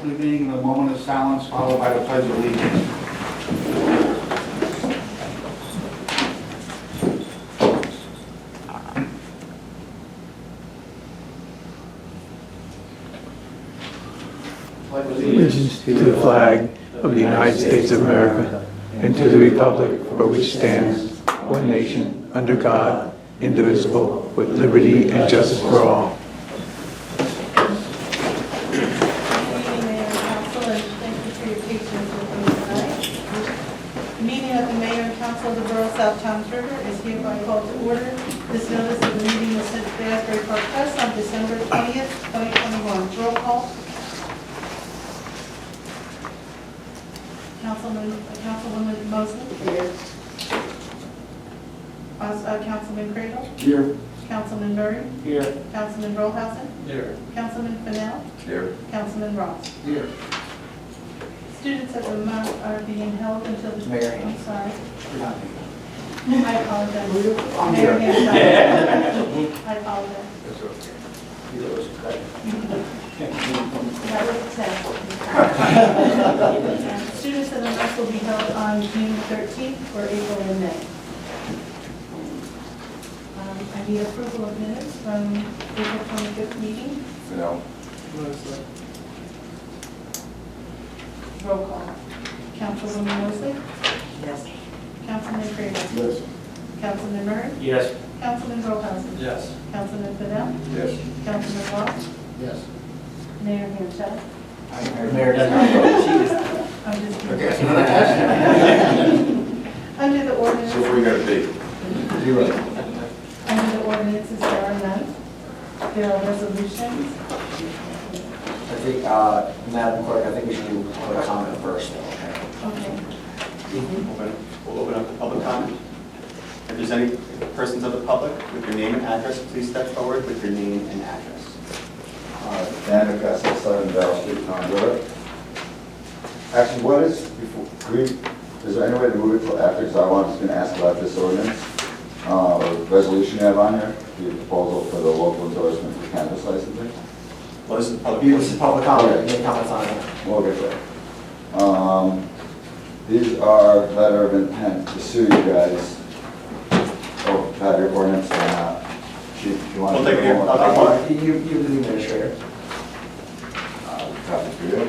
monthly meeting in a moment of silence followed by the Pledge of Allegiance. Allegiance to the flag of the United States of America and to the republic for which stands one nation, under God, indivisible, with liberty and justice for all. Good evening, Mayor and Council, and thank you for your patience with me tonight. The meeting of the Mayor and Council of the Borough of South Toms River is hereby called to order. This notice of the meeting was sent to the Asbury Park Press on December 20th, 2021. Roll call. Councilwoman Mosley. Here. Councilman Cradle. Here. Councilman Murray. Here. Councilman Rollhausen. Here. Councilman Fennell. Here. Councilman Ross. Here. Students of the month are being held until the... Mayor. I'm sorry. I'm I apologize. here. Mayor Hancock. I apologize. That was acceptable. Students of the month will be held on June 13th for April and May. I need approval of minutes from April 25th meeting. No. Roll call. Councilwoman Mosley. Yes. Councilman Cradle. Yes. Councilman Murray. Yes. Councilman Rollhausen. Yes. Councilman Fennell. Yes. Councilman Ross. Yes. Mayor Hancock. Mayor doesn't vote. I'm just kidding. Okay. Under the ordinance. So we got a date. Zero. Under the ordinances, there are none. There are resolutions. I think, Madam Clerk, I think we should do public comment first. Okay. We'll open up the public comment. If there's any persons of the public with your name and address, please step forward with your name and address. Dan Castle, 7 Bell Street, Town River. Actually, what is, is there any way to move it till after, because I was going to ask about this ordinance, or resolution you have on here, the proposal for the local endorsement for cannabis licensing? Well, this is the public. This is public comment, any comments on it? We'll get there. These are letter of intent to sue you guys. Oh, have your ordinance or not? Chief, if you want I'll to... take it here. I'll take it. You, the administrator. Copy for you.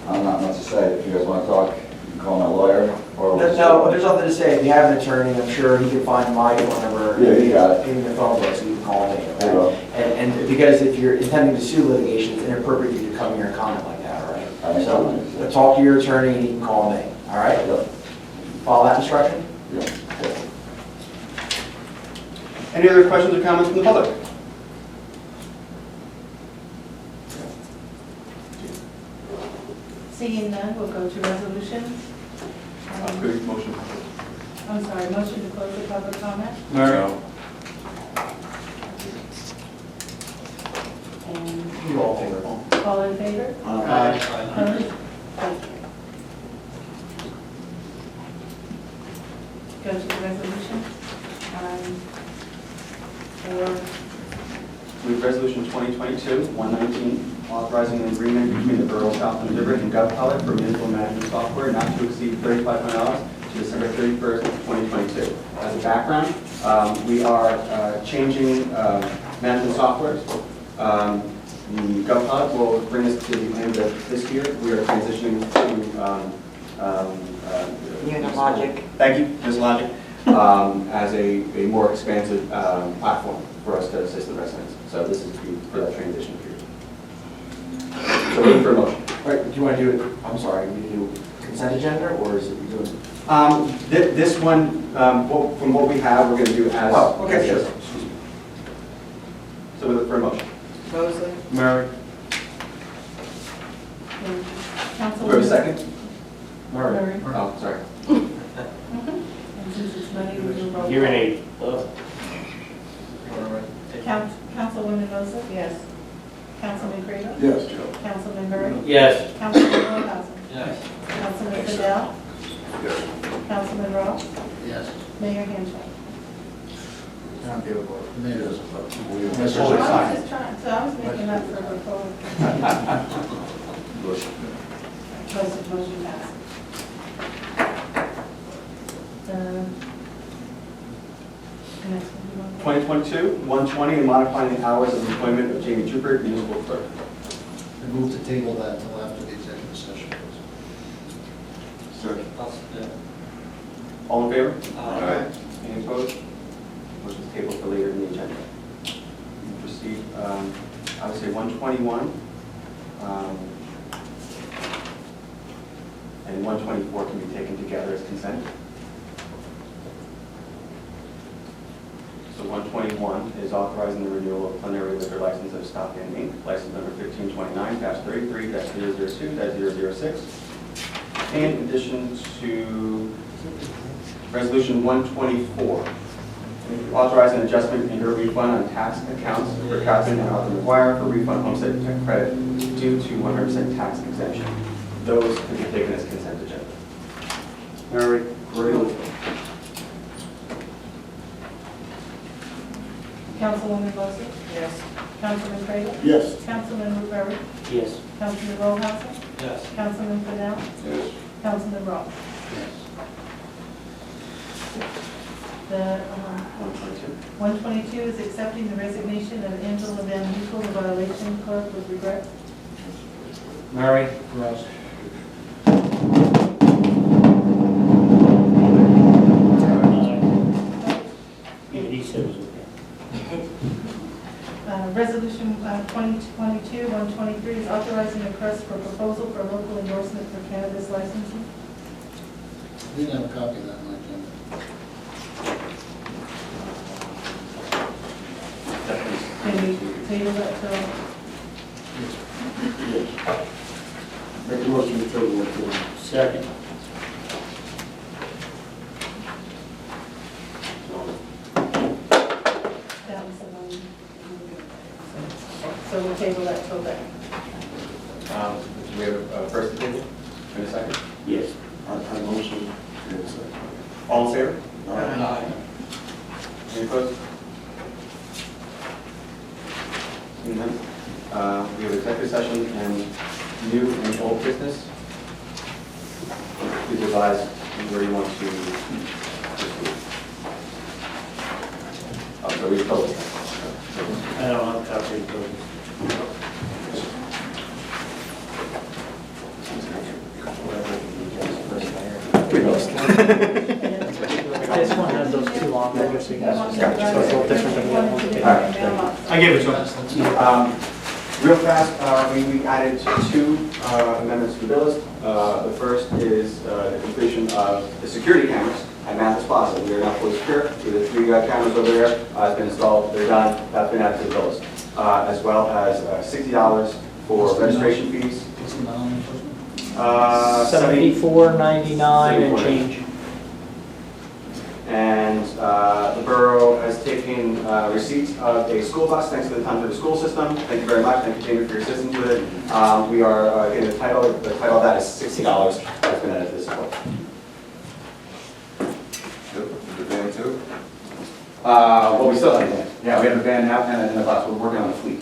I'm not much to say. If you guys want to talk, you can call my lawyer. Or No, there's nothing to say. If you have an attorney, I'm sure he can find my phone number. Yeah, you got it. In your phone book, so you can call me. There you go. And because if you're intending to sue litigation, it's inappropriate for you to come here and comment like that, all right? I So, understand. talk to your attorney and you can call me, all right? Yep. Follow that instruction? Yeah. Any other questions or comments from the public? Seeing none, we'll go to resolutions. Good motion. I'm sorry, motion to close the public comment. Murray. And You all favor? all in favor? Aye. Opposed? Thank you. Go to the resolution. For Move resolution 2022-119, authorizing an agreement between the Borough of South Toms River and GovPilot for municipal management software not to exceed $3,500 to December 31st, 2022. As a background, we are changing management software. The GovPilot will bring us to the end of this year. We are transitioning to Unilogic. Thank you, Ms. Logic, as a more expansive platform for us to assist the residents. So this is for that transition period. So looking for a motion. All right, do you want to do it, I'm sorry, you do consent agenda, or is it you doing? This one, from what we have, we're going to do as. Oh, okay, as sure. is. So we look for a motion. Mosley. Murray. Do we have a Councilwoman. second? Murray. Oh, sorry. And since it's money, we will roll. You're an 8. Councilwoman Mosley. Yes. Councilman Cradle. Yes, Joe. Councilman Murray. Yes. Councilman Rollhausen. Yes. Councilman Fennell. Yes. Councilman Ross. Yes. Mayor Hancock. Town Gale Board. Mayor doesn't vote. So I was just trying, so I was making up for the vote. Motion passed. Next one, you want? 2022-120, and modifying the hours of employment of Jamie Trooper, municipal clerk. I move to table that until after the executive session. Second. All in favor? Aye. Any opposed? Motion is tabled for later in the agenda. We proceed, I would say 121, and 124 can be taken together as consent. So 121 is authorizing the renewal of plenary liquor license of Stop Inn Inc., license number 1529-33-002-006, and in addition to Resolution 124, authorizing adjustment and or refund on tax accounts for Captain and Arthur McGuire for refund homestead tax credit due to 100% tax exemption. Those can be taken as consent agenda. Mary, Gray. Councilwoman Mosley? Yes. Councilman Craig? Yes. Councilman Rivera? Yes. Councilman Rollhouser? Yes. Councilman Fennell? Yes. Councilman Ross? The 122 is accepting the resignation of Angela Van Hukel, the violation clerk, with regret. Mary, Ross. Resolution 2022-123 is authorizing a request for proposal for local endorsement for cannabis licensing. I didn't have a copy of that on my agenda. Can we table that till? Make a motion to table it. Second. That was the one. So we'll table that till then. Do we have a first table and a second? Yes. I motion. Yes. All in favor? Aye. Any opposed? Seeing none. We have executive session and new and old business. Please advise where you want to proceed. Oh, so we close. I don't have a copy of those. This one has those two on there, just so you guys. So it's a little different than the other one. Mailbox. I gave it to him. Real fast, we added two amendments to the bill list. The first is the completion of the security cameras at Mathis Plaza. We are now fully secure. We have 3 cameras over there. It's been installed. They're done. That's been added to the bill list. As well as $60 for registration fees. What's the amount on enforcement? 74.99 and change. And the borough has taken receipts of a school bus, thanks to the Town School System. Thank you very much. Thank you, Jamie, for your assistance with it. We are getting the title. The title of that is $60. That's been added to this as well. The van too? Well, we still have a van. Yeah, we have a van now and a bus. We're working on the fleet.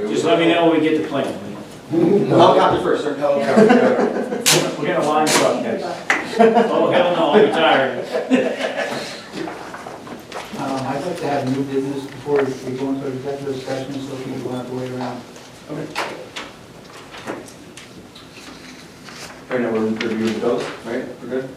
Just let me know when we get the plan. Helicopter first, sir. We're gonna line truck next. Oh, hell no, I'm retired. I'd like to have new business before we go into executive session, so people don't have to wait around. Okay. Right now, we're reviewing the bills, right? We're good?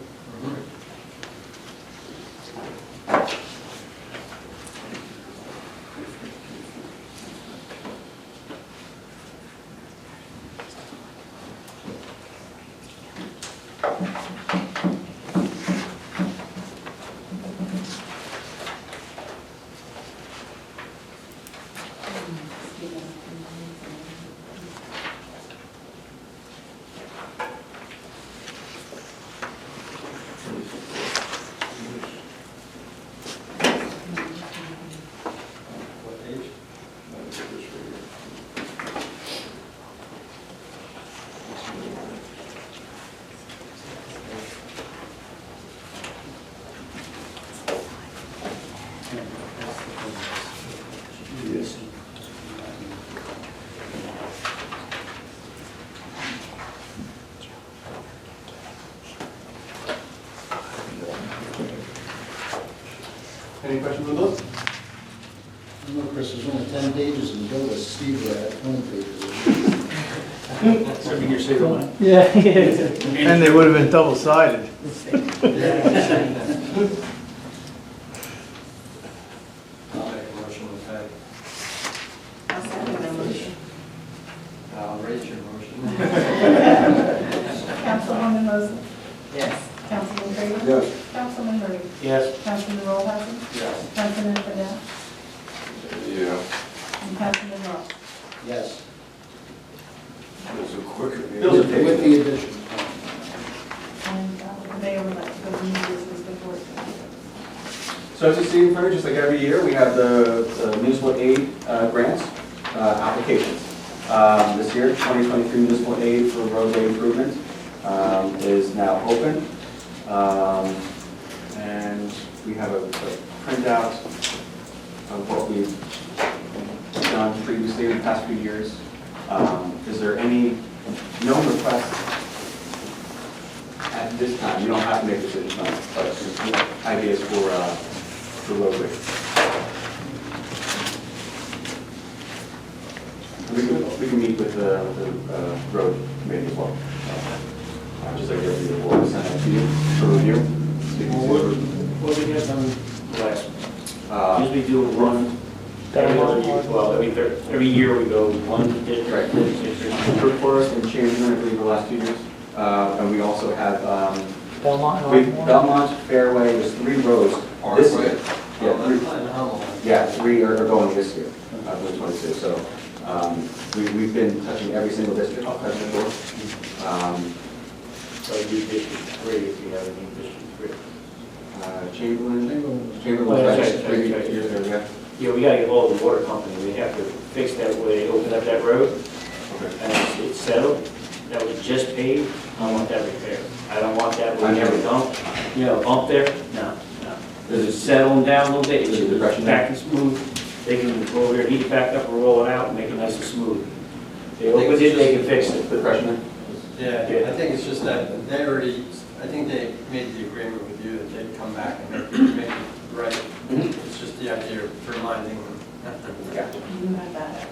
Any questions on those? I know, Chris, there's only 10 pages and Bill was Steve at 20 pages. Serving your saver one. Yeah. And they would have been double-sided. I'll make a motion with that. I'll second the motion. I'll raise your motion. Councilwoman Mosley? Yes. Councilman Craig? Yes. Councilman Murray? Yes. Councilman Rollhausen? Yes. Councilman Fidel? Yeah. And Councilman Ross? Yes. It's a quicker meeting. Bills are paid. With the addition. And the mayor would like to go to new business before. So as you see in front of you, just like every year, we have the municipal aid grants applications. This year, 2023 municipal aid for roadway improvement is now open. And we have a printout of what we've done previously in the past few years. Is there any known requests at this time? You don't have to make decisions on it, but ideas for roadway. We can meet with the road committee as well. Just like every year, we'll send it to you for review. So you can see What we have done last, it. usually do one, every year we go one district. For Forest and Chamberlain, I believe, the last 2 years. And we also have, Belmont, Fairway, there's 3 roads this year. Yeah, 3 are going this year, for 22. So we've been touching every single district. So you district 3 if you have any district 3. Chamberlain Well, was that's like right, 3 right. years ago, yeah. Yeah, we gotta get hold of the water company, we have to fix that where they open up that road, Okay. and it's settled, that was just paved, I want that repaired. I don't want that I where you have know. a dump, you know, a bump there, no. Does it settle them down a little bit, it There's a should depression be back and smooth, they can go over there, heat it back up and roll it out and make it nice and smooth. They open it, they can fix it. The freshman? Yeah, I think it's just that they already, I think they made the agreement with you that they'd come back and make it right. It's just the idea of reminding them. Yeah. You have that.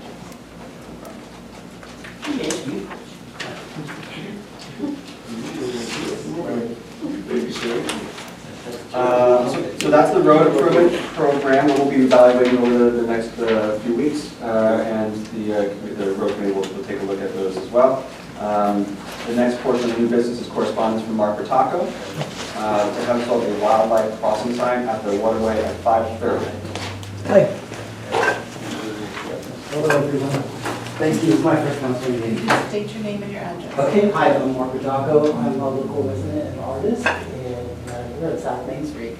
So that's the road improvement program we'll be evaluating over the next few weeks, and the road committee will take a look at those as well. The next portion of new business is correspondence from Mark Bertacco to have installed a wildlife crossing sign at the waterway at 5:30. Hello, everyone. Thank you. It's my first council meeting. Just state your name and your address. Okay, hi, I'm Mark Bertacco. I'm a local resident and artist, and we're at South Main Street.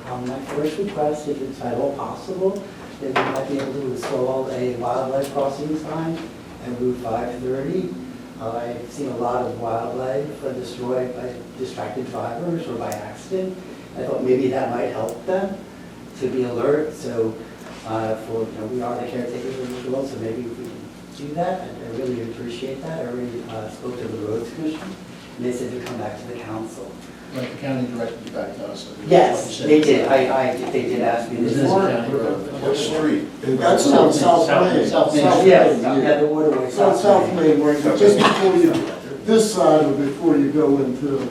My first request, if it's at all possible, is we might be able to install a wildlife crossing sign at Route 530. I've seen a lot of wildlife destroyed by distracted drivers or by accident. I thought maybe that might help them to be alert. So we are the caretakers of this world, so maybe if we can do that, I really appreciate that. I already spoke to the roads commission, and they said to come back to the council. Like the county directed you back to us. Yes, they did. They did ask me this. What street? That's on South Main. South Main. Yeah, the waterway. It's on South Main, where just before you, this side of before you go into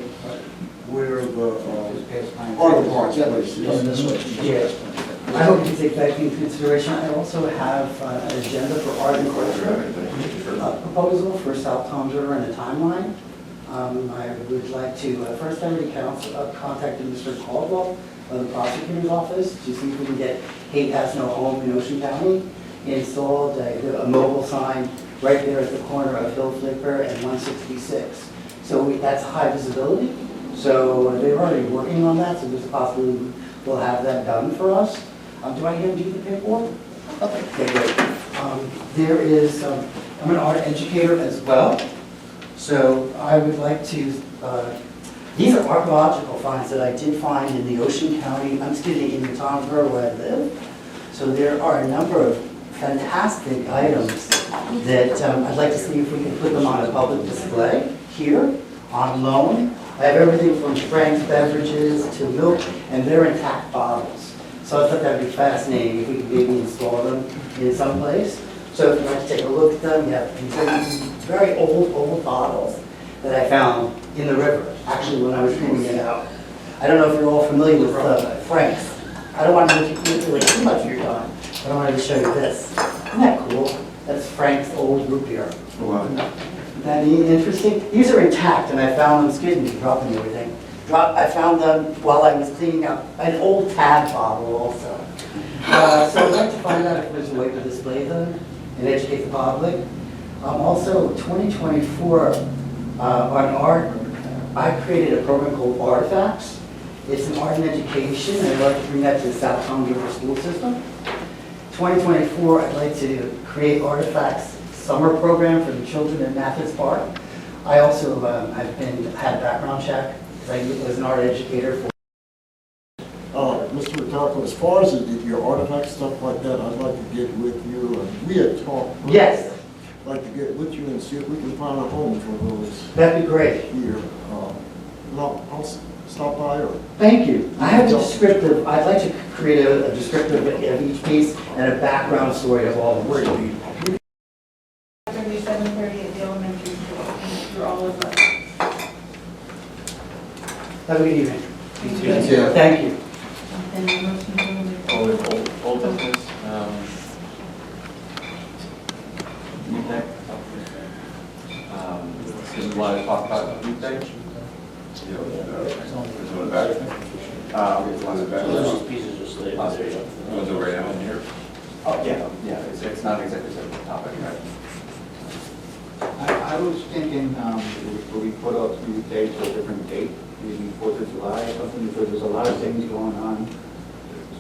where the art park place is. Yeah. I hope you take that into consideration. I also have an agenda for art and culture, a proposal for South Tom's River and a timeline. I would like to, first I already contacted Mr. Caldwell of the prosecutor's office to see if we can get Hate Has No Home in Ocean County. He installed a mobile sign right there at the corner of Hill Flicker and 166. So that's high visibility. So they're already working on that, so there's a possibility we'll have that done for us. Do I hand you the paperwork? Okay, great. There is, I'm an art educator as well. So I would like to, these are archaeological finds that I did find in the Ocean County, in the Toms Borough where I live. So there are a number of fantastic items that I'd like to see if we can put them on a public display here on loan. I have everything from Frank's beverages to milk, and they're intact bottles. So I thought that'd be fascinating if we could maybe install them in some place. So if you'd like to take a look at them, you have these very old bottles that I found in the river, actually when I was cleaning it out. I don't know if you're all familiar with Frank's. I don't want to make really too much of your time, but I wanted to show you this. Isn't that cool? That's Frank's old root beer. Isn't that interesting? These are intact, and I found them, excuse me, dropping everything. I found them while I was cleaning up an old Tab bottle also. So I'd like to find out if there's a way to display them and educate the public. Also, 2024, on art, I created a program called Artifacts. It's an art and education, and I'd like to bring that to the South Tome River school system. 2024, I'd like to create Artifacts summer program for the children in Mathis Park. I also had a background check, because I was an art educator for. Mr. McCarthy, as far as your artifact stuff like that, I'd like to get with you, and we had talked. Yes. I'd like to get with you and see if we can find a home for those That'd be great. here. I'll stop by or. Thank you. I have a descriptive, I'd like to create a descriptive of each piece and a background story of all of them. 7:30 at the elementary school, for all of us. Have a good evening. You Thank you. And the motion to Old business, Youth Day. Do you want to talk about Youth Day? Those pieces are slated. Was it right now in here? Oh, yeah, it's not an executive topic, right? I was thinking, we put out Youth Day to a different date, maybe 4th of July or something, because there's a lot of things going on.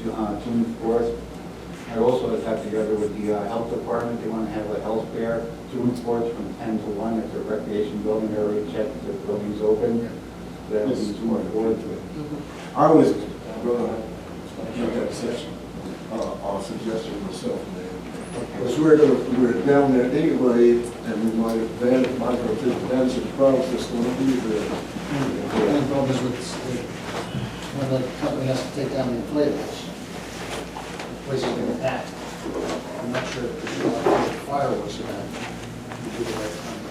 June 4th. I also have together with the health department, they want to have a health fair, June 4th from 10 to 1 at the recreation building area, check if the building's open. That would be June 4th. I was going to make that session, a suggestion myself, man. Because we're down there anyway, and we might take advantage of the crowds that's going to be there. The only problem is with, when the company has to take down the inflatables, the place is going to pack. I'm not sure if there's a lot of fireworks in that. We do the right time.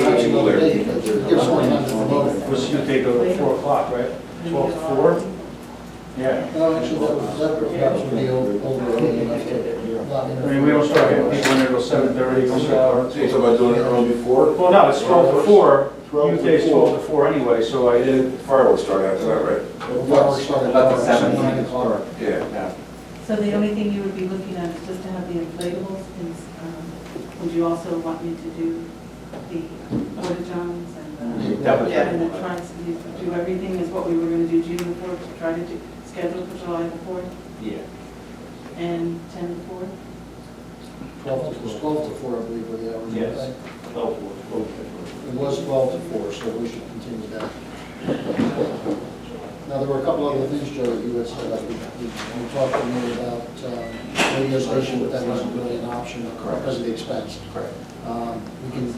Actually, go to date, but give us more time to promote it. Was you take over at 4 o'clock, right? 12 to 4? Yeah. No, actually, that perhaps would be over early enough to. I mean, we don't start getting people in there till 7:30. So you're talking about doing it early before? Well, no, it's 12 to 4. 12 Youth to Day is 4. 12 to 4 anyway, so I did. Fireworks start after that, right? Fireworks start at About the 9 o'clock. Yeah. So the only thing you would be looking at is just to have the inflatables, is, would you also want me to do the porta-johns and Definitely. and the tries to do everything is what we were gonna do June the 4th, to try to do, schedule for July the 4th Yeah. and 10 to 4? 12 to 4, I believe, were the hours. Yes. right? 12 to 4. It was 12 to 4, so we should continue that. Now, there were a couple other things, Joe, that you had said, like, you talked to me about radio station, but that wasn't really an option because of the expense. Correct.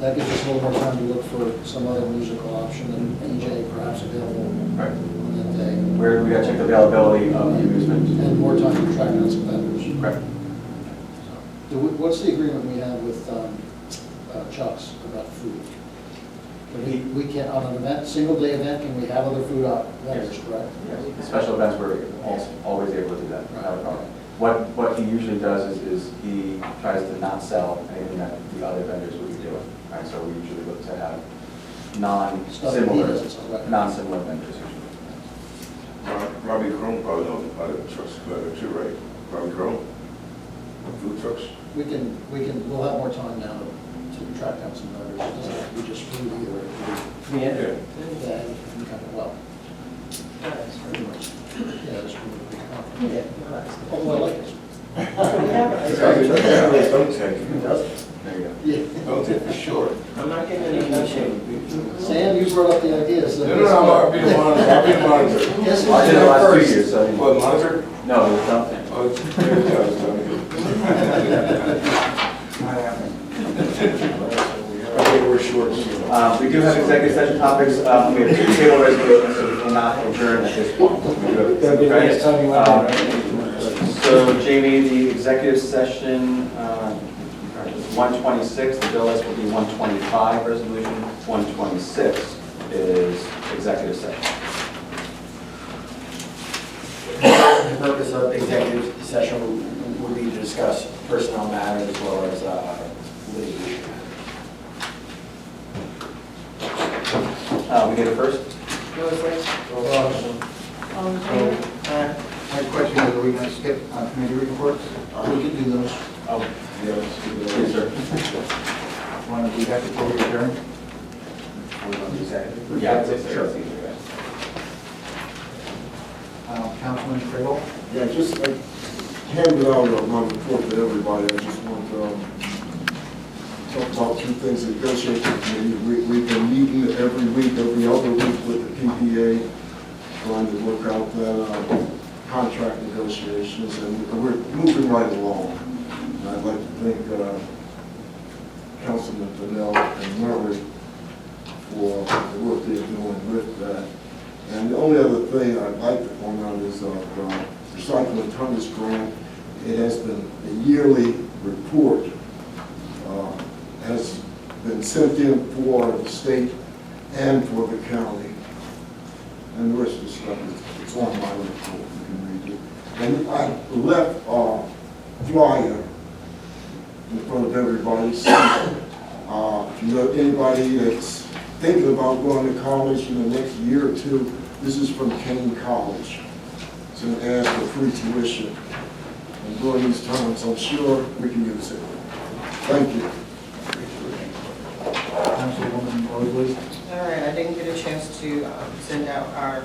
That gives us a little more time to look for some other musical option, and EJ perhaps available Right. on that day. Where we gotta check the availability of the amusement. And more time to track down some vendors. Correct. What's the agreement we have with Chuck's about food? We can, on an event, single-day event, can we have other food vendors, correct? Yes. The special events, we're always able to do that, not a problem. What he usually does is he tries to not sell anything that the other vendors would be doing. Right, so we usually look to have Stuff that he non-similar doesn't sell, right? vendors usually. Robbie Chrome probably knows about it, trucks better too, right? Robbie Chrome, food trucks. We'll have more time now to track down some vendors. It doesn't have to be just food either. Yeah. Yeah, we kind of, well. That's very much. Yeah, that's really big. Although I like it. Don't take it. There you go. Yeah. Don't take for sure. I'm not getting any commission. Sam, you brought up the idea, so. No, I'll be monitored, I'll be monitored. Yes, we I did did it it last first. 2 years, so. What, monitor? No, it was nothing. Oh, it's very good. Not happening. I think we're short, so. We do have executive session topics. We have 2 table resolutions, so we will not adjourn at this point. We do have- Yes, tell me when Um, they're So Jamie, the executive session is 126, the bill list will be 125, resolution 126 is executive session. The purpose of executive session would be to discuss personnel matters as well as litigation. We get it first? All in favor? My question is, are we going to skip committee reports? We can do those. Oh, yes, sir. Want to do that before we adjourn? Yeah, sure. Councilman Crable? Yeah, just handed out my report to everybody. I just want to talk about 2 things. The negotiation committee, we've been meeting every week, every other week with the PPA, trying to work out that contract negotiations, and we're moving right along. And I'd like to thank Councilman Fennell and Murray for the work they're doing with that. And the only other thing I'd like to point out is the recycling tonnage grant. It has been a yearly report, has been sent in for the state and for the county. And the rest of the stuff, it's on my report, you can read it. And I left a flyer in front of everybody. So, if you know anybody that's thinking about going to college in the next year or 2, this is from Kane College. It's an ad for free tuition. And during these times, I'm sure we can use it. Thank you. Councilwoman Mosley? All right, I didn't get a chance to send out our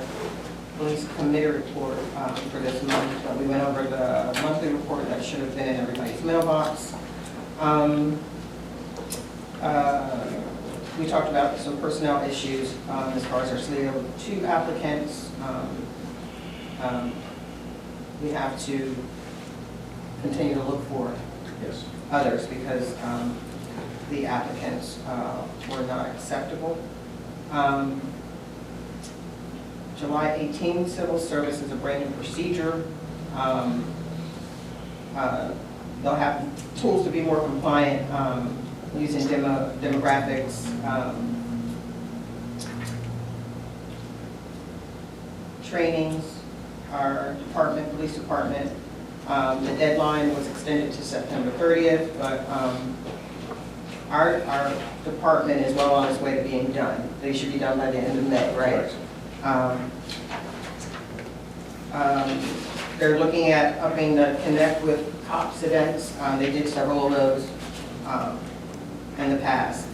police committee report for this month, but we went over the monthly report that should have been in everybody's mailbox. We talked about some personnel issues as far as our SLEO 2 applicants. We have to continue to look for Yes. others because the applicants were not acceptable. July 18, civil service is a brand new procedure. They'll have tools to be more compliant using demographics. Trainings, our department, police department, the deadline was extended to September 30th, but our department is well on its way to being done. They should be done by the end of May, right? They're looking at upping the Connect with Cops events. They did several of those in the past.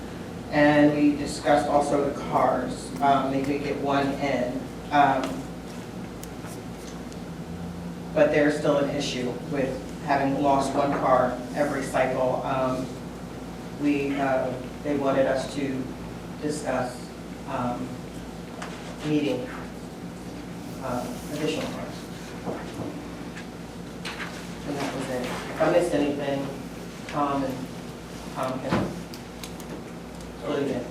And we discussed also the cars. They could get one in. But there's still an issue with having lost one car every cycle. They wanted us to discuss needing additional cars. And that was it. If I missed anything, Tom can put it in.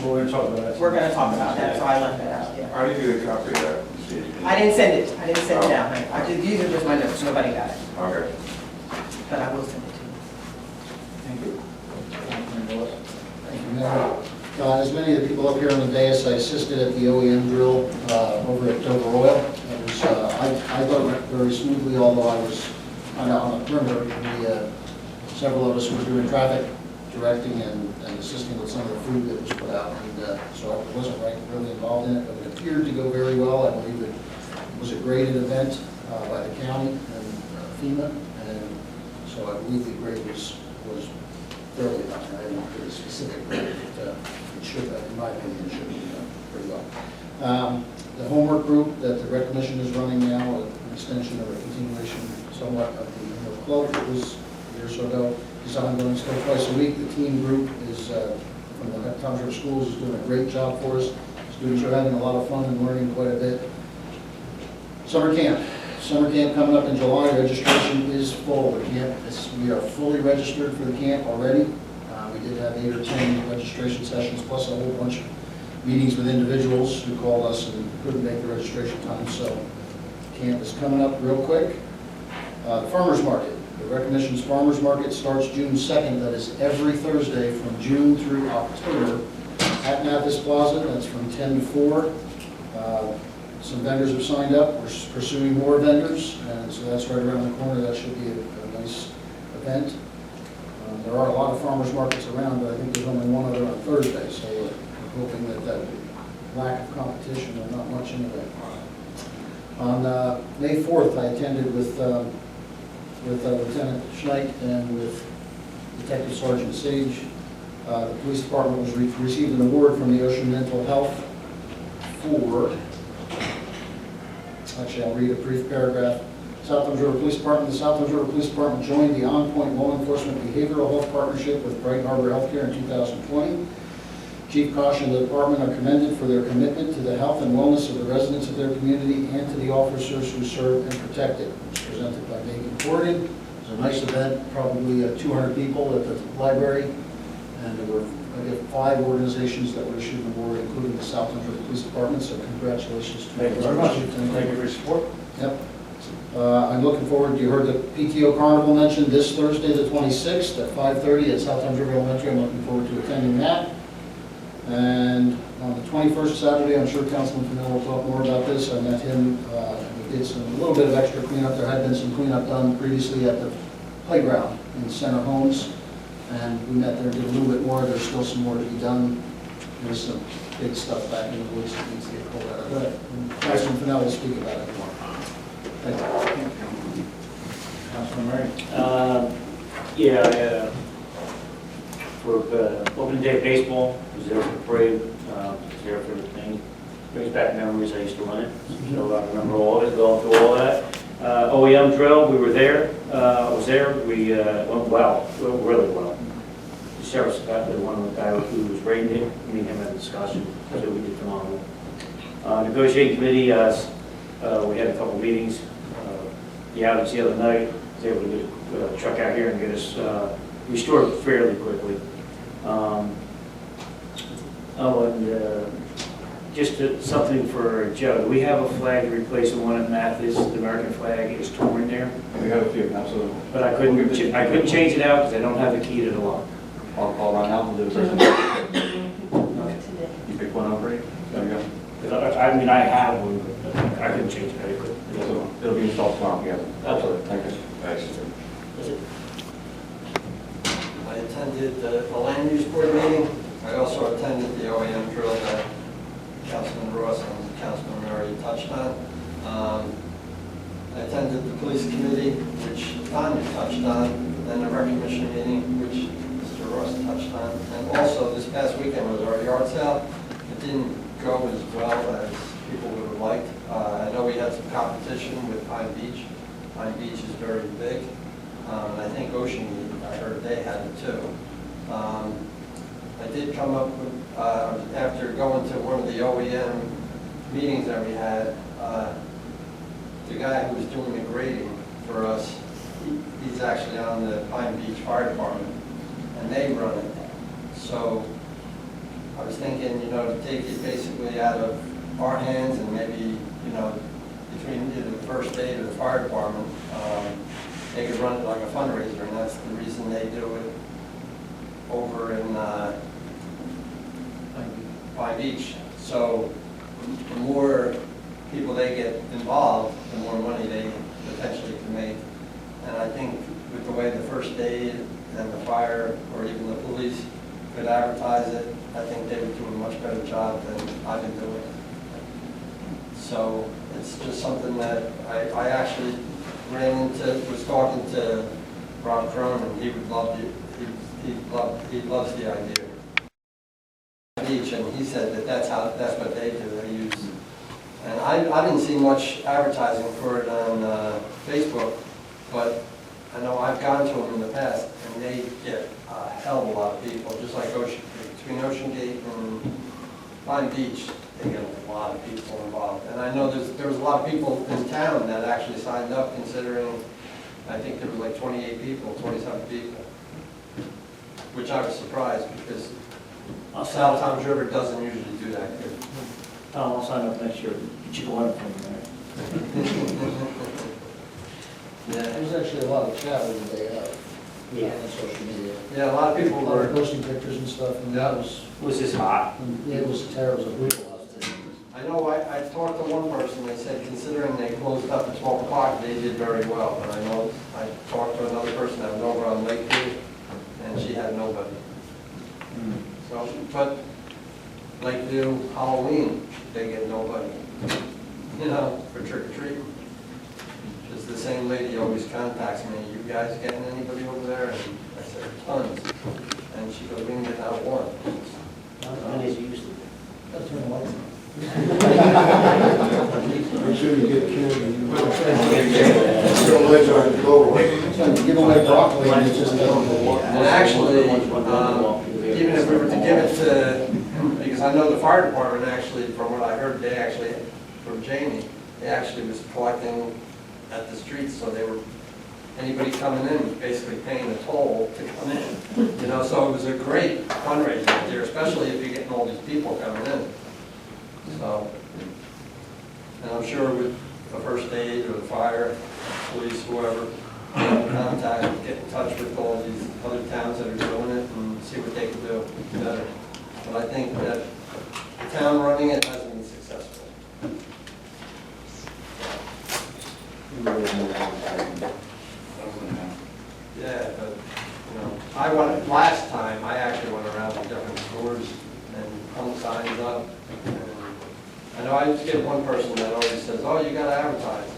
We're going to talk about that. We're going to talk about that, so I left that out, yeah. How do you get a copy of that? I didn't send it out. These are just my notes, nobody got it, Okay. but I will send it to you. Thank you. Councilman Willis? Thank you, Mayor. As many of the people up here on the dais, I assisted at the OEM drill over at Borough. I thought it went very smoothly, although I was on the perimeter. Several of us were doing traffic directing and assisting with some of the food that was put out. And so I wasn't really involved in it, but it appeared to go very well. I believe it was a graded event by the county and FEMA. And so I believe the grade was fairly done. I didn't get a specific grade, but it should have, in my opinion, it should have been done pretty well. The homework group that the Rec Commission is running now, an extension or a continuation somewhat of the homework club that was a year or so ago, is ongoing still twice a week. The team group is from the Township Schools is doing a great job for us. Students are having a lot of fun and learning quite a bit. Summer camp. Summer camp coming up in July. Registration is full. We are fully registered for the camp already. We did have 8 or 10 registrations registration sessions, plus a whole bunch of meetings with individuals who called us and couldn't make the registration time, so camp is coming up real quick. The farmer's market, the Recognitions Farmer's Market starts June 2nd, that is every Thursday from June through October at Mathis Plaza, that's from 10 to 4. Some vendors have signed up, we're pursuing more vendors, and so that's right around the corner, that should be a nice event. There are a lot of farmers markets around, but I think there's only one other on Thursday, so we're hoping that that lack of competition or not much anyway. On May 4th, I attended with Lieutenant Schneid and with Detective Sergeant Sage. The police department was received an award from the Ocean Mental Health for, actually I'll read a brief paragraph. South Thames River Police Department. The South Thames River Police Department joined the On Point Law Enforcement Behavioral Health Partnership with Bright Harbor Healthcare in 2020. Chief Kosh and the department are commended for their commitment to the health and wellness of the residents of their community and to the officers who serve and protect it. It was presented by Megan Corrigan. It was a nice event, probably 200 people at the library, and there were 5 organizations that were issued an award, including the South Thames River Police Department, so congratulations to Thank you very much. Thank you for your support. Yep. I'm looking forward, you heard the PTO Carnival mentioned this Thursday, the 26th at 5:30 at South Thames River Elementary. I'm looking forward to attending that. And on the 21st, Saturday, I'm sure Councilman Fennell will talk more about this. I met him, we did a little bit of extra cleanup. There had been some cleanup done previously at the playground in Center Homes, and we met there and did a little bit more. There's still some more to be done. There's some big stuff back in the woods that needs to get pulled out of that. And Councilman Fennell will speak about it more. Thank you. Councilman Murray. For opening day of baseball, I was there for the parade, was there for the thing. Brings back memories, I used to run it, so I remember all of it, going through all that. OEM drill, we were there, I was there, we went well, really well. The sheriff's got the one guy who was rating it, me and him had a discussion, so we did phenomenal. Negotiating committee, we had a couple meetings. The outage the other night, was able to get a truck out here and get us restored fairly quickly. Just something for Joe. Do we have a flag to replace the one at Mathis? The American flag is torn there. We have a few, absolutely. But I couldn't change it out because I don't have the key to the lock. I'll run out and do the person. You pick one up, right? There we go. I mean, I have one, but I couldn't change it. I couldn't. It'll be installed tomorrow, yeah. Absolutely. Thank you. That's it. I attended the land use board meeting. I also attended the OEM drill that Councilman Ross and Councilman Murray touched on. I attended the police committee, which Tanya touched on, and the recognition meeting, which Mr. Ross touched on. And also, this past weekend was our yard sale. It didn't go as well as people would have liked. I know we had some competition with Pine Beach. Pine Beach is very big. And I think Ocean, I heard they had it too. I did come up with, after going to one of the OEM meetings that we had, the guy who was doing the grading for us, he's actually on the Pine Beach Fire Department, and they run it. So I was thinking, to take it basically out of our hands and maybe, between either the first aid or the fire department, they could run it like a fundraiser, and that's the reason they do it over in Pine Beach. So the more people they get involved, the more money they potentially can make. And I think with the way the first aid and the fire, or even the police, could advertise it, I think they would do a much better job than I've been doing. So it's just something that I actually was talking to Rob Crone, and he would love it. He loves the idea. Beach, and he said that's what they do. They use, and I didn't see much advertising for it on Facebook, but I know I've gone to them in the past, and they get a hell of a lot of people, just like between Ocean Gate and Pine Beach, they get a lot of people involved. And I know there was a lot of people in town that actually signed up, considering I think there were like 28 people, 27 people, which I was surprised because I'll sign South up. Tom's River doesn't usually do that good. Tom, I'll sign up next year. Get you one from there. Yeah, There was actually a lot of chat over the day out. Yeah. On social media. yeah, a lot of A people lot of were, posting pictures and stuff, and that was, Was this hot? yeah, it was terrible, it was brutal. I know, I talked to one person, they said considering they closed up at 12 o'clock, they did very well. But I know, I talked to another person that was over on Lakeview, and she had nobody. So, but Lakeview, Halloween, they get nobody, you know, for trick or treating. Just the same lady always contacts me, you guys getting anybody over there? And I said, tons. And she goes, we can get out one. How many is it used to be? Gotta turn the lights on. Make sure you get candy. Don't let you go away. Give away broccoli, and it's just, And actually, even if we were to give it to, because I know the fire department actually, from what I heard, they actually, from Jamie, they actually was collecting at the streets, so they were, anybody coming in was basically paying a toll to come in. You know, so it was a great fundraiser there, especially if you're getting all these people coming in. So, and I'm sure with the first aid or the fire, police, whoever, contact, get in touch with all these other towns that are doing it and see what they can do better. But I think that the town running it hasn't been successful. Yeah, but, you know, I went, last time, I actually went around to different stores and hung signs up. And I know I just get one person that always says, oh, you gotta advertise.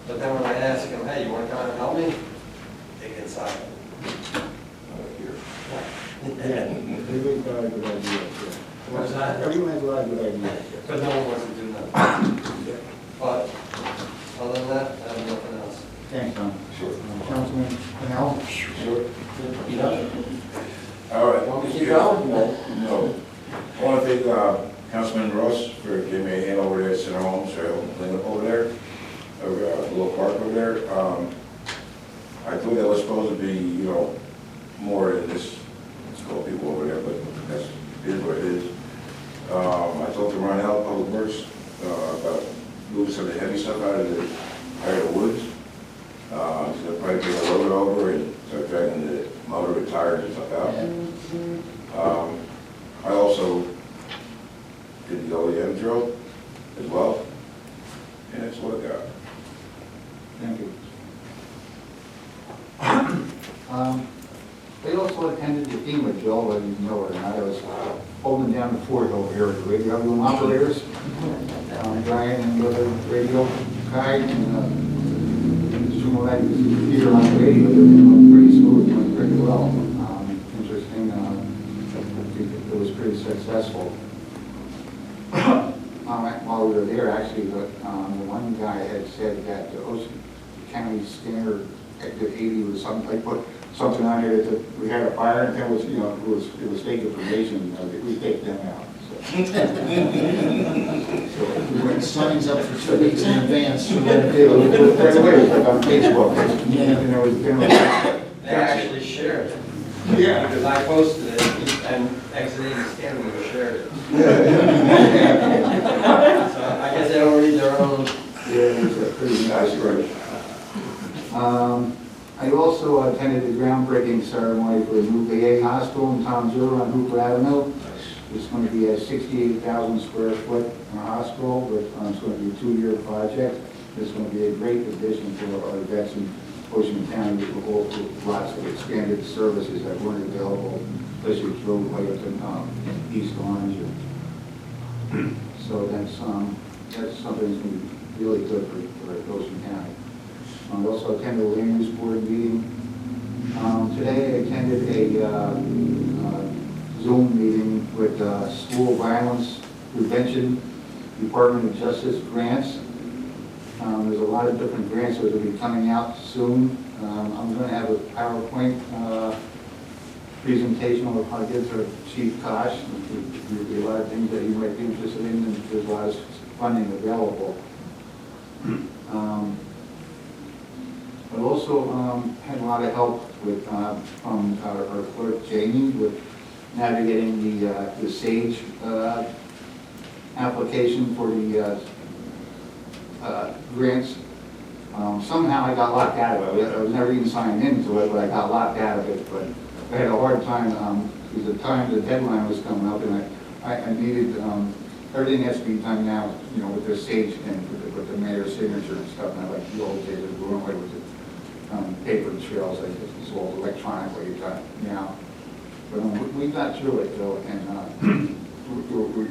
But then when I ask them, hey, you wanna come and help me? They get silent. Everybody got a good idea. What's that? Everyone has a lot of good ideas. But no one wants to do that. But, other than that, I have nothing else. Thanks, Tom. Councilman Canal? Sure. All right. Want me to keep going? No. I want to thank Councilman Ross for giving me a hand over there at Center Home, so I helped him clean up over there, over the little park over there. I thought that was supposed to be, you know, more than this, let's call people over there, but that's, it is what it is. I talked to Ron Al, Public Works, about moving some of the heavy stuff out of the woods. So they'll probably take a load over and start dragging the motor and tires and stuff out. I also did the OEM drill as well, and that's what I got. Thank you. They also attended the FEMA drill, whether you know it or not. I was holding down the fort over here with the radio room operators, Brian and the other radio guy, and Sumo that here on the radio, they were pretty smooth, went pretty well. Interesting, I think it was pretty successful. While we were there, actually, the one guy had said that the Ocean County Standard Active 80 was something, they put something on there that we had a fire, and that was, you know, it was fake information, we take them out. So. we put signs up for 2 weeks in advance. It was right away, like on Facebook, Yeah. and there was, They actually shared it. yeah. Because I posted it and exiting the scanner shared it. So I guess they don't read their own. Yeah, it was pretty nice, right? I also attended the groundbreaking ceremony for the new VA hospital in Tom's River on Hooper Avenue. It's going to be a 68,000 square foot hospital, but it's going to be a 2-year project. It's going to be a great addition for our vets in Ocean County with lots of expanded services that weren't available, especially through way up in East Orange. So that's something that's going to be really good for Ocean County. I also attended a land use board meeting. Today I attended a Zoom meeting with School Violence Prevention Department of Justice grants. There's a lot of different grants that will be coming out soon. I'm going to have a PowerPoint presentation I'll give to Chief Kosh. There'll be a lot of things that you might be interested in, and there's a lot of funding available. But also had a lot of help with from our clerk Jamie with navigating the SAGE application for the grants. Somehow I got locked out of it. I was never even signed into it, but I got locked out of it. But I had a hard time because the deadline was coming up, and I needed, everything has to be done now, you know, with the SAGE and with the mayor's signature and stuff. And I like the old days of going away with the paper trails. It's all electronically done now. But we got through it though, and we're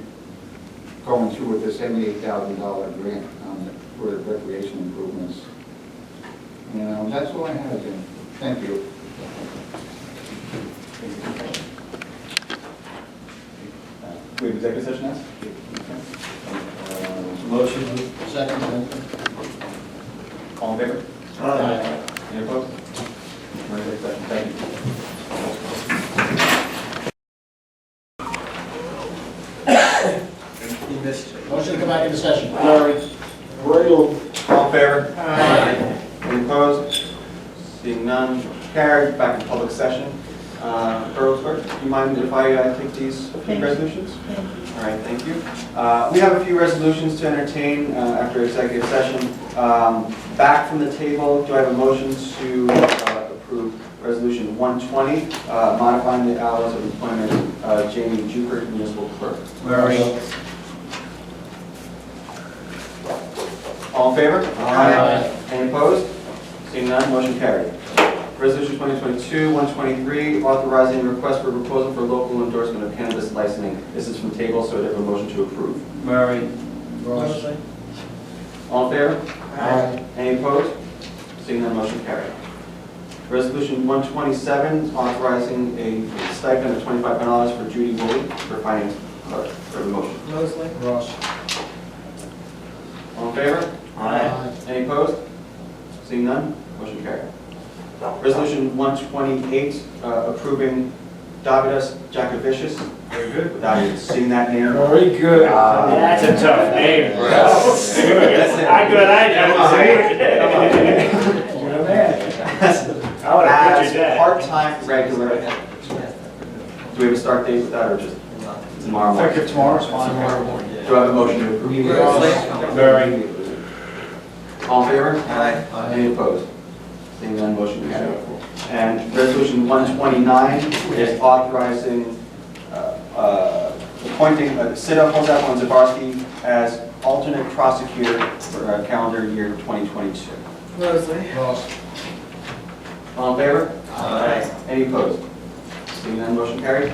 going through with the $78,000 grant for the recreation improvements. And that's all I have, Jim. Thank you. We have executive session now? Motion. Second. All in favor? Aye. Any opposed? We're in executive session. Thank you. You missed it. Motion to come back into session. Larry. All in favor? Aye. Any opposed? Seeing none, carried. Back in public session. Borough Clerk, do you mind if I take these Thank you. resolutions? Thank you. All right, thank you. We have a few resolutions to entertain after executive session. Back from the table, do I have a motion to approve Resolution 120, modifying the hours of employment of Jamie Jupert, municipal clerk? Larry. All in favor? Aye. Any opposed? Seeing none, motion carried. Resolution 2022-123, authorizing a request for proposal for local endorsement of cannabis licensing. This is from table, so I have a motion to approve. Murray. Ross. All in favor? Aye. Any opposed? Seeing none, motion carried. Resolution 127, authorizing a stipend of $2,500 for Judy Woolley for finance clerk. For the motion. Mosley. Ross. All in favor? Aye. Any opposed? Seeing none, motion carried. Resolution 128, approving Davidas Jakovicius. Very good. Without even seeing that name. Very good. That's a tough name, bro. That's it. I could, I would have pictured As that. part-time regular. Do we have a start date with that, or just tomorrow morning? Effective tomorrow's fine. Tomorrow morning. Do I have a motion to approve? Murray. All in favor? Aye. Any opposed? Seeing none, motion carried. And resolution 129 is authorizing, appointing Sita Joseph Zabarski as alternate prosecutor for calendar year 2022. Mosley. Ross. All in favor? Aye. Any opposed? Seeing none, motion carried.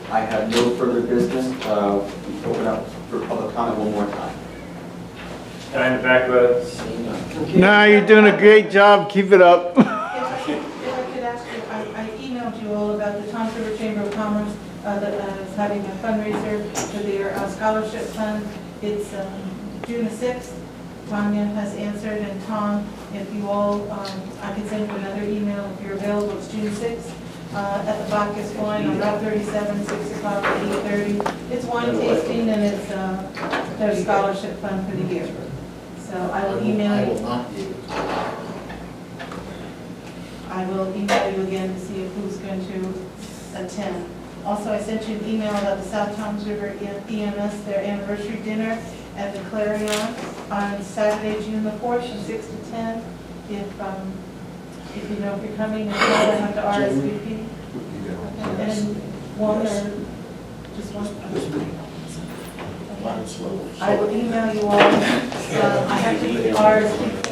I have no further business. Open up for public comment one more time. Time in the back row. No, you're doing a great job. Keep it up. If I could ask you, I emailed you all about the Tome River Chamber of Commerce that is having a fundraiser for their scholarship fund. It's June the 6th. Tanya has answered, and Tom, if you all, I can send you another email if you're available. It's June 6th. At the Bacchus Wine on Route 37, 6 o'clock to 8:30. It's wine tasting, and it's their scholarship fund for the year. So I will email I you. will not be. I will email you again to see if who's going to attend. Also, I sent you an email about the South Toms River EMS, their anniversary dinner at the Clarion on Saturday, June the 4th, from 6 to 10. If you know if you're coming, if not, I have to RSVP. And one or just one? I will email you all. I have to RSVP.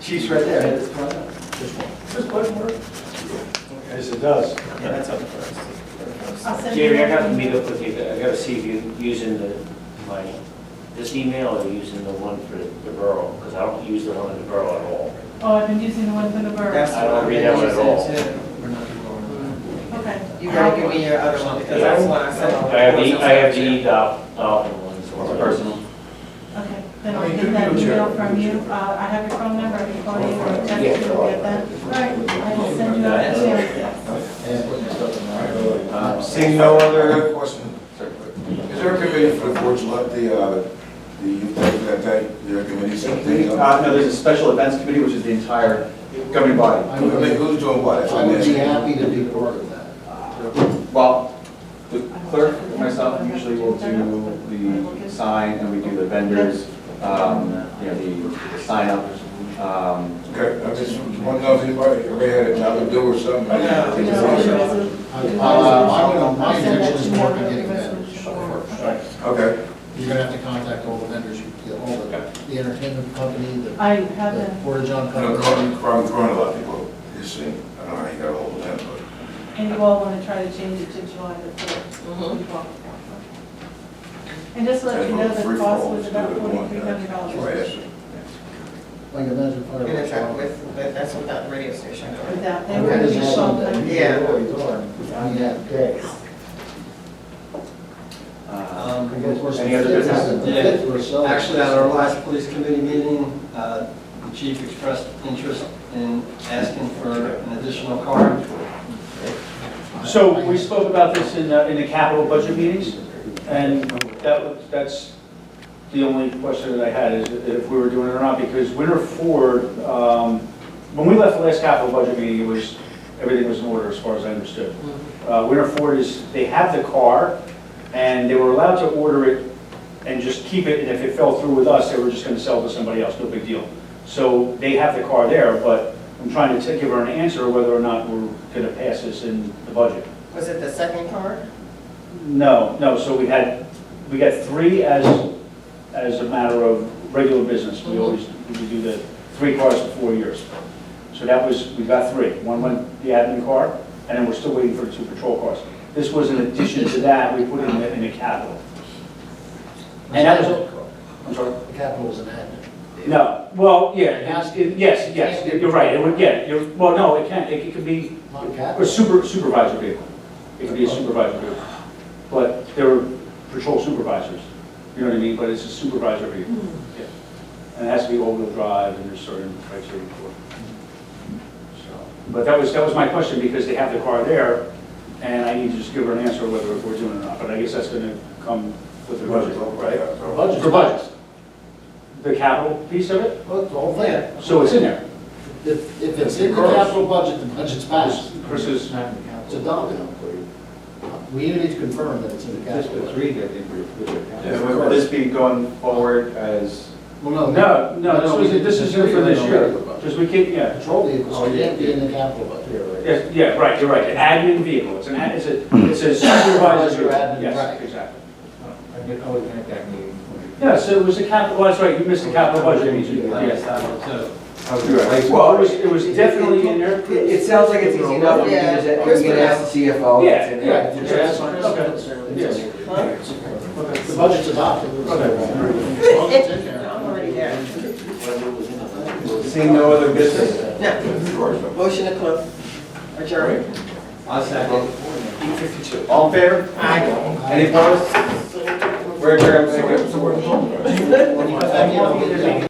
She's right there. Yes, it does. I'll send Jerry, I you. got to meet up with you. I got to see if you're using this email or using the one for the Borough, because I don't use the one in the Borough at all. Oh, I've been using the one from the borough. I don't read that one at all. Okay. You gotta give me your other one, because that's what I said. I have the Dalton one, so It's it's personal. Okay, then I'll get that email from you. I have your phone number, I can call you or text you to get that. All right, I will send you out an email. Seeing no other. Question. Is there a committee for the 4th of July, the youth day for that day? Is there a committee? No, there's a special events committee, which is the entire governing body. I would be- Who's doing what? That's what I I'm would be asking. happy to be part of that. Well, the clerk and myself usually will do the sign, and we do the vendors, the sign up. Okay, I just want to know if anybody ever had a job to do or something. My intention is more to getting vendors first. Okay. You're gonna have to contact all the vendors, all the entertainment company, the I haven't, Porta-John I know company. Crown, a lot of people, you see, I don't know how you got a hold of them, but. and you all want to try to change it to July the 4th. And just to let you know, the cost was about That's why I $4,300 asked you. Like Imagine And it's Fire. with, but that's without the radio station. without, they were going to be sold. Yeah. Any other business? Actually, at our last police committee meeting, the chief expressed interest in asking for an additional car. So we spoke about this in the capital budget meetings, and that's the only question that I had, is if we were doing it or not, because Winter Ford, when we left the last capital budget meeting, everything was in order as far as I understood. Winter Ford they have the car, and they were allowed to order it and just keep it, and if it fell through with us, they were just gonna sell it to somebody else, no big deal. So they have the car there, but I'm trying to give her an answer whether or not we're gonna pass this in the budget. Was it the second car? No, so we got 3 as a matter of regular business. We do the 3 cars for 4 years. So we got 3. One went the admin car, and then we're still waiting for the 2 patrol cars. This was in addition to that, we put in the capital. And that was, I'm sorry? The capital is an admin. No, well, yeah, yes, you're right, it would, well, no, it could be Not a capital. supervisor vehicle. It could be a supervisor vehicle. But they're patrol supervisors, you know what I mean, but it's a supervisor vehicle. Yeah. And it has to be all-wheel drive, and there's certain criteria for it. So, but that was my question, because they have the car there, and I need to just give her an answer whether we're doing it or not, but I guess that's gonna come with the budget, right? Budget's For budget. The capital piece of it? Well, the whole thing. So it's in there. If it's in the capital budget, the budget's passed. Chris is, It's adopted. We need to confirm that it's in the capital. Will this be going forward as, Well, no, this is here for this year. Just we can't, yeah. Patrol vehicles can't be in the capital budget. Yeah, right, you're right, the admin vehicle, it's a supervisor. Your admin, Yes, right. exactly. Yeah, so it was the capital, well, that's right, you missed the capital budget meeting. Yes. Well, it was definitely in there. It sounds like it's easy enough to use it, you can ask the CFO. Yeah, It's in there. yeah, that's fine, okay. Yes. The budget's adopted. As long as it's in there. I'm already there. seeing no other business? No. Motion to close. Adjourn. I'll second. All in favor? Aye. Any opposed? We're adjourned. Thank you. Thank you.